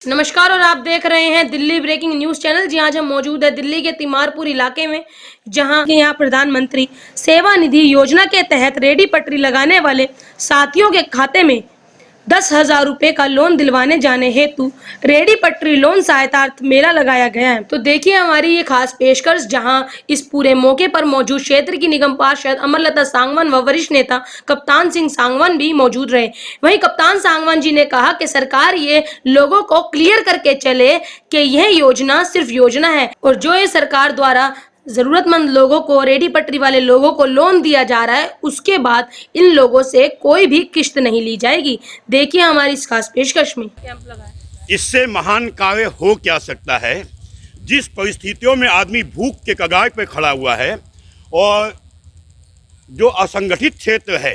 नमस्कार और आप देख रहे हैं दिल्ली ब्रेकिंग न्यूज चैनल। जी आज हम मौजूद है दिल्ली के तिमारपुर इलाके में, जहां के यहाँ प्रधानमंत्री सेवा निधि योजना के तहत रेडी पटरी लगाने वाले साथियों के खाते में 10,000 रुपए का लोन दिलवाने जाने हेतु रेडी पटरी लोन सहायतार्थ मेला लगाया गया है। तो देखिए हमारी ये खास पेशकश, जहां इस पूरे मौके पर मौजूद क्षेत्र की निगम पार्षद अमरलता सांगवान व वरिष्ठ नेता कप्तान सिंह सांगवान भी मौजूद रहे। वहीं कप्तान सांगवान जी ने कहा कि सरकार ये लोगों को क्लियर करके चले कि यह योजना सिर्फ योजना है, और जो ये सरकार द्वारा जरूरतमंद लोगों को, रेडी पटरी वाले लोगों को लोन दिया जा रहा है, उसके बाद इन लोगों से कोई भी किश्त नहीं ली जाएगी। देखिए हमारी इस खास पेशकश में। इससे महान कार्य हो क्या सकता है। जिस परिस्थितियों में आदमी भूख के कगार पर खड़ा हुआ है और जो असंगठित क्षेत्र है,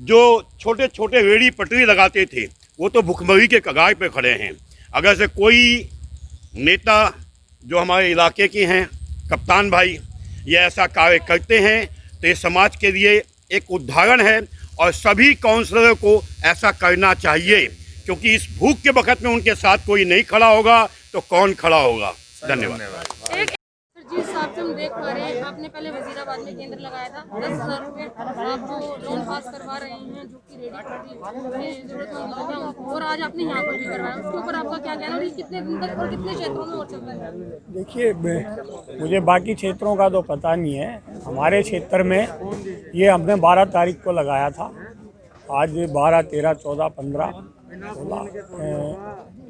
जो छोटे छोटे रेडी पटरी लगाते थे, वो तो भुखमरी के कगार पर खड़े हैं। अगर से कोई नेता जो हमारे इलाके के हैं, कप्तान भाई, ये ऐसा कार्य करते हैं तो ये समाज के लिए एक उदाहरण है और सभी काउंसलरों को ऐसा करना चाहिए, क्योंकि इस भूख के वक्त में उनके साथ कोई नहीं खड़ा होगा तो कौन खड़ा होगा। धन्यवाद। जिस हिसाब से हम देख पा रहे हैं, आपने पहले वजीराबाद में केंद्र लगाया था, 10,000 रुपए आप जो लोन पास करवा रहे हैं, जो कि रेडी पटरी जरूरतमंद लोग हैं उनको, और आज आपने यहाँ पर भी करवाया, उसके ऊपर आपका क्या कहना है और ये कितने दिन तक और कितने क्षेत्रों में और चल रहा है? देखिए, मुझे बाकी क्षेत्रों का तो पता नहीं है। हमारे क्षेत्र में ये हमने 12 तारीख को लगाया था। आज 12, 13, 14, 15, 16,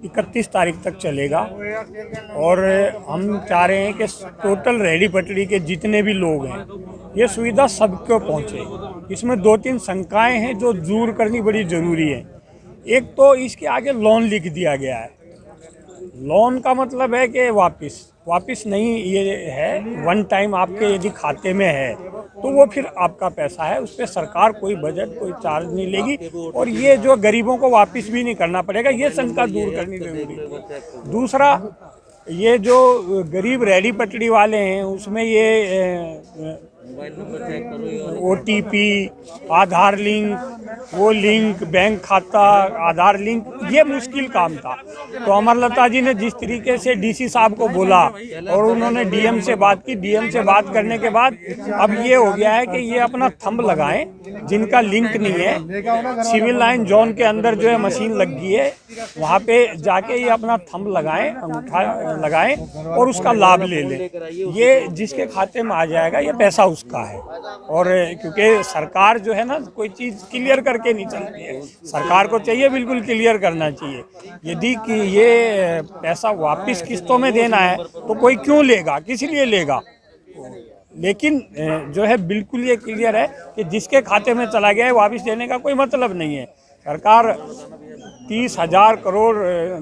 31 तारीख तक चलेगा। और हम चाह रहे हैं कि टोटल रेडी पटरी के जितने भी लोग हैं, ये सुविधा सबको पहुंचे। इसमें 2-3 शंकाएं हैं जो दूर करनी बड़ी ज़रूरी है। एक तो इसके आगे लोन लिख दिया गया है। लोन का मतलब है कि वापस नहीं, ये है वन टाइम आपके यदि खाते में है तो वो फिर आपका पैसा है, उस पर सरकार कोई बजट कोई चार्ज नहीं लेगी, और ये जो गरीबों को वापस भी नहीं करना पड़ेगा, ये शंका दूर करनी जरूरी है। दूसरा, ये जो गरीब रेडी पटरी वाले हैं उसमें ये OTP, आधार लिंक, वो लिंक, बैंक खाता, आधार लिंक, ये मुश्किल काम था। तो अमरलता जी ने जिस तरीके से DC साहब को बोला और उन्होंने DM से बात की, DM से बात करने के बाद अब ये हो गया है कि ये अपना थंब लगाएं जिनका लिंक नहीं है। सिविल लाइन जोन के अंदर जो है मशीन लग गई है, वहाँ पे जाके ये अपना थंब लगाएं, अंगूठा लगाएं और उसका लाभ ले लें। ये जिसके खाते में आ जाएगा ये पैसा उसका है। और क्योंकि सरकार जो है ना, कोई चीज़ क्लियर करके नहीं चलती है, सरकार को चाहिए बिल्कुल क्लियर करना चाहिए। यदि कि ये पैसा वापस किस्तों में देना है तो कोई क्यों लेगा, किस लिए लेगा। लेकिन जो है बिल्कुल ये क्लियर है कि जिसके खाते में चला गया है वापस देने का कोई मतलब नहीं है। सरकार 30,000 करोड़,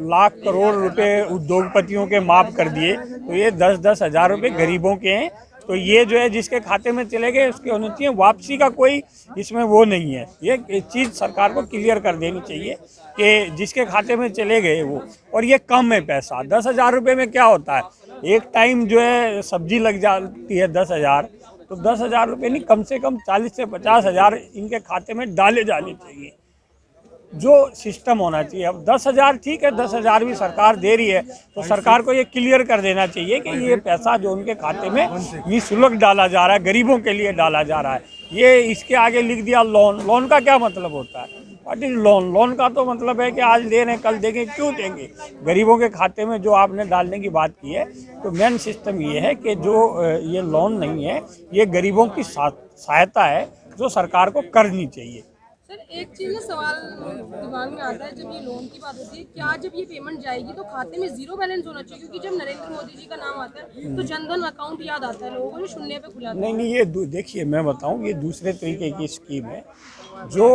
लाख करोड़ रुपए उद्योगपतियों के माफ़ कर दिए, तो ये 10-10 हज़ार रुपये गरीबों के हैं। तो ये जो है जिसके खाते में चले गए उसकी होनी चाहिए, वापसी का कोई इसमें वो नहीं है। ये चीज़ सरकार को क्लियर कर देनी चाहिए कि जिसके खाते में चले गए वो, और ये कम है पैसा। 10,000 रुपये में क्या होता है, एक टाइम जो है सब्जी लग जाती है 10,000, तो 10,000 रुपये नहीं, कम से कम 40 से 50 हज़ार इनके खाते में डाले जाने चाहिए, जो सिस्टम होना चाहिए। अब 10,000 ठीक है, 10,000 भी सरकार दे रही है, तो सरकार को ये क्लियर कर देना चाहिए कि ये पैसा जो उनके खाते में निःशुल्क डाला जा रहा है, गरीबों के लिए डाला जा रहा है। ये इसके आगे लिख दिया लोन। लोन का क्या मतलब होता है, व्हाट इज लोन। लोन का तो मतलब है कि आज दे रहे हैं कल देंगे, क्यों देंगे। गरीबों के खाते में जो आपने डालने की बात की है, तो मेन सिस्टम ये है कि जो ये लोन नहीं है, ये गरीबों की सहायता है जो सरकार को करनी चाहिए। सर एक चीज ना सवाल दिमाग में आता है, जब ये लोन की बात होती है, क्या जब ये पेमेंट जाएगी तो खाते में 0 बैलेंस होना चाहिए? क्योंकि जब नरेंद्र मोदी जी का नाम आता है तो जनधन अकाउंट याद आता है, लोगों को शून्य पे खुला। नहीं, ये देखिए मैं बताऊं, ये दूसरे तरीके की स्कीम है। जो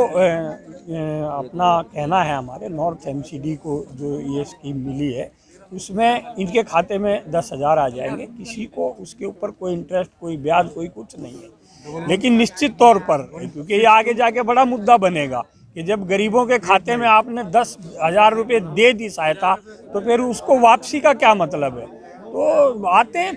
अपना कहना है, हमारे नॉर्थ MCD को जो ये स्कीम मिली है, उसमें इनके खाते में 10,000 आ जाएंगे। किसी को उसके ऊपर कोई इंटरेस्ट, कोई ब्याज, कोई कुछ नहीं है। लेकिन निश्चित तौर पर, क्योंकि ये आगे जाके बड़ा मुद्दा बनेगा कि जब गरीबों के खाते में आपने 10,000 रुपये दे दी सहायता, तो फिर उसको वापसी का क्या मतलब है। तो आते हैं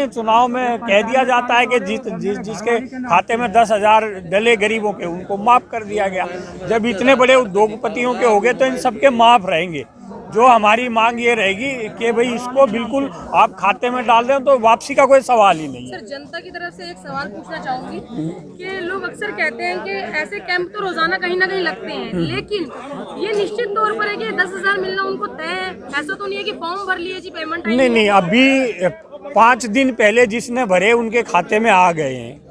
चुनाव में कह दिया जाता है कि जिसके खाते में 10,000 डले गरीबों के, उनको माफ़ कर दिया गया। जब इतने बड़े उद्योगपतियों के हो गए तो इन सबके माफ़ रहेंगे। जो हमारी मांग ये रहेगी कि भाई इसको बिल्कुल आप खाते में डाल दें तो वापसी का कोई सवाल ही नहीं है। सर, जनता की तरफ से एक सवाल पूछना चाहूंगी कि लोग अक्सर कहते हैं कि ऐसे कैंप तो रोजाना कहीं ना कहीं लगते हैं, लेकिन ये निश्चित तौर पर है कि 10,000 मिलना उनको तय है। ऐसा तो नहीं है कि फॉर्म भर लिए जी, पेमेंट नहीं, अभी 5 दिन पहले जिसने भरे उनके खाते में आ गए हैं।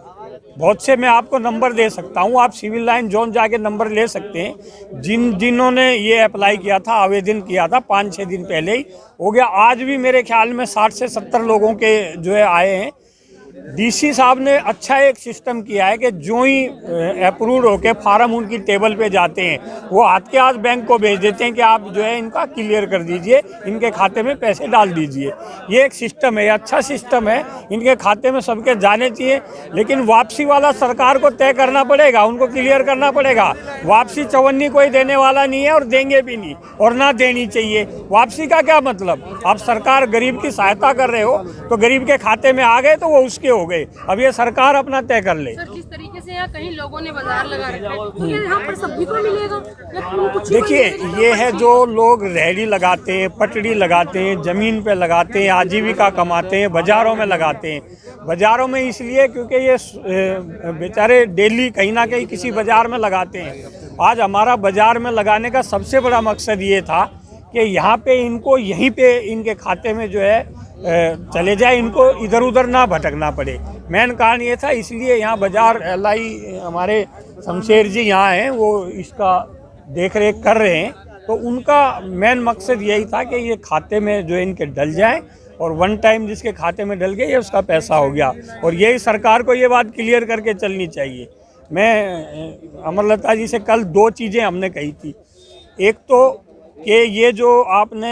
बहुत से मैं आपको नंबर दे सकता हूं, आप सिविल लाइन जोन जाके नंबर ले सकते हैं। जिन्होंने ये अप्लाई किया था, आवेदन किया था 5-6 दिन पहले ही हो गया। आज भी मेरे ख्याल में 60 से 70 लोगों के जो है आए हैं। डीसी साहब ने अच्छा एक सिस्टम किया है कि जो ही अप्रूव होके फार्म उनकी टेबल पे जाते हैं, वो हाथ के हाथ बैंक को भेज देते हैं कि आप जो है इनका क्लियर कर दीजिए, इनके खाते में पैसे डाल दीजिए। ये एक सिस्टम है, अच्छा सिस्टम है, इनके खाते में सबके जाने चाहिए। लेकिन वापसी वाला सरकार को तय करना पड़ेगा, उनको क्लियर करना पड़ेगा। वापसी चवन्नी कोई देने वाला नहीं है और देंगे भी नहीं, और ना देनी चाहिए। वापसी का क्या मतलब? आप सरकार गरीब की सहायता कर रहे हो तो गरीब के खाते में आ गए तो वो उसके हो गए। अब ये सरकार अपना तय कर ले। सर, जिस तरीके से यहाँ कहीं लोगों ने बाजार लगा रखा है, तो ये यहाँ पर सभी को मिलेगा या कुछ? देखिए, ये है जो लोग रेहड़ी लगाते हैं, पटड़ी लगाते हैं, जमीन पे लगाते हैं, आजीविका कमाते हैं, बाजारों में लगाते हैं। बाजारों में इसलिए क्योंकि ये बेचारे डेली कहीं ना कहीं किसी बाजार में लगाते हैं। आज हमारा बाजार में लगाने का सबसे बड़ा मकसद ये था कि यहाँ पे इनको यहीं पे इनके खाते में जो है चले जाए, इनको इधर उधर ना भटकना पड़े। मेन कारण ये था, इसलिए यहाँ बाजार LI हमारे शमशेर जी यहाँ हैं, वो इसका देख रेख कर रहे हैं। तो उनका मेन मकसद यही था कि ये खाते में जो इनके डल जाए, और वन टाइम जिसके खाते में डल गए ये उसका पैसा हो गया। और यही सरकार को ये बात क्लियर करके चलनी चाहिए। मैं अमरलता जी से कल 2 चीज़ें हमने कही थी। एक तो कि ये जो आपने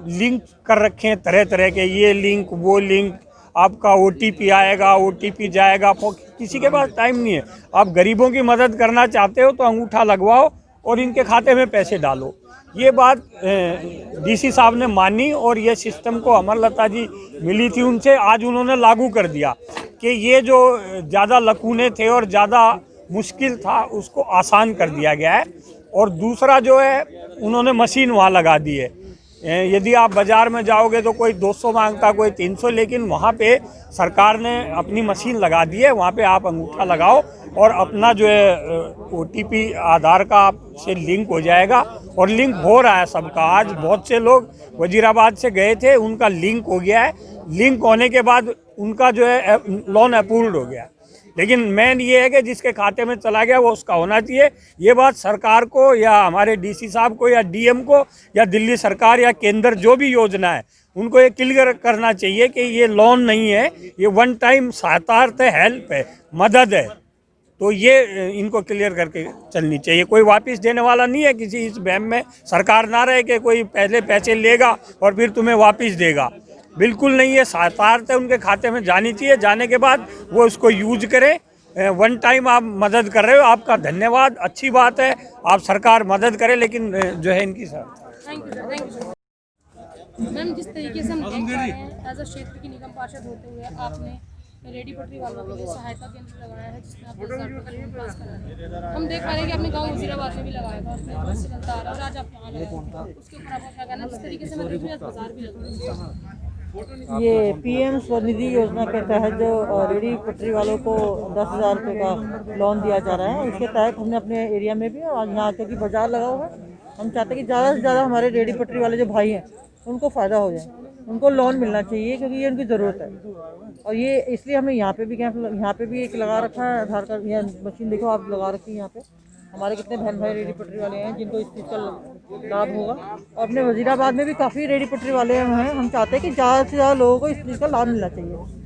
लिंक कर रखे हैं तरह तरह के, ये लिंक वो लिंक, आपका OTP आएगा, OTP जाएगा, किसी के पास टाइम नहीं है। आप गरीबों की मदद करना चाहते हो तो अंगूठा लगवाओ और इनके खाते में पैसे डालो। ये बात DC साहब ने मानी और ये सिस्टम को अमरलता जी मिली थी उनसे, आज उन्होंने लागू कर दिया कि ये जो ज़्यादा लकूने थे और ज़्यादा मुश्किल था उसको आसान कर दिया गया है। और दूसरा जो है, उन्होंने मशीन वहाँ लगा दी है। यदि आप बाज़ार में जाओगे तो कोई 200 मांगता, कोई 300, लेकिन वहाँ पे सरकार ने अपनी मशीन लगा दी है। वहाँ पे आप अंगूठा लगाओ और अपना जो है OTP आधार का से लिंक हो जाएगा, और लिंक हो रहा है सबका। आज बहुत से लोग वजीराबाद से गए थे, उनका लिंक हो गया है। लिंक होने के बाद उनका जो है लोन अप्रूव्ड हो गया। लेकिन मेन ये है कि जिसके खाते में चला गया वो उसका होना चाहिए। ये बात सरकार को या हमारे DC साहब को या DM को या दिल्ली सरकार या केंद्र जो भी योजना है उनको ये क्लियर करना चाहिए कि ये लोन नहीं है, ये वन टाइम सहायतार्थ है, हेल्प है, मदद है। तो ये इनको क्लियर करके चलनी चाहिए। कोई वापस देने वाला नहीं है किसी इस वहम में सरकार ना रहे कि कोई पहले पैसे लेगा और फिर तुम्हें वापस देगा। बिल्कुल नहीं है, सहायतार्थ है, उनके खाते में जानी चाहिए। जाने के बाद वो उसको यूज करें। वन टाइम आप मदद कर रहे हो, आपका धन्यवाद, अच्छी बात है, आप सरकार मदद करे, लेकिन जो है इनकी थैंक यू सर। मैम, जिस तरीके से हम देख पा रहे हैं, एज अ क्षेत्र की निगम पार्षद होते हुए आपने रेडी पटरी वालों के लिए सहायता केंद्र लगाया है, जिसमें आप 10,000 रुपये का लोन पास करा रहे हैं। हम देख पा रहे हैं कि आपने गाँव वजीराबाद में भी लगाया था, उसमें बस चलता आ रहा है, और आज आप यहाँ लगाए, उसके ऊपर आपका क्या कहना है? जिस तरीके से मैं देख रही हूँ बाजार भी लगा है। ये PM स्वनिधि योजना के तहत जो रेडी पटरी वालों को 10,000 रुपये का लोन दिया जा रहा है, उसके तहत हमने अपने एरिया में भी, और यहाँ क्योंकि बाजार लगा हुआ है, हम चाहते हैं कि ज़्यादा से ज़्यादा हमारे रेडी पटरी वाले जो भाई हैं उनको फ़ायदा हो जाए, उनको लोन मिलना चाहिए, क्योंकि ये उनकी ज़रूरत है। और ये इसलिए हमने यहाँ पे भी कैंप, यहाँ पे भी एक लगा रखा है आधार कार्ड, यह मशीन देखो आप लगा रखी है यहाँ पे। हमारे कितने बहन भाई रेडी पटरी वाले हैं जिनको इस चीज़ का लाभ होगा, और अपने वजीराबाद में भी काफ़ी रेडी पटरी वाले हैं। हम चाहते हैं कि ज़्यादा से ज़्यादा लोगों को इस चीज़ का लाभ मिलना चाहिए।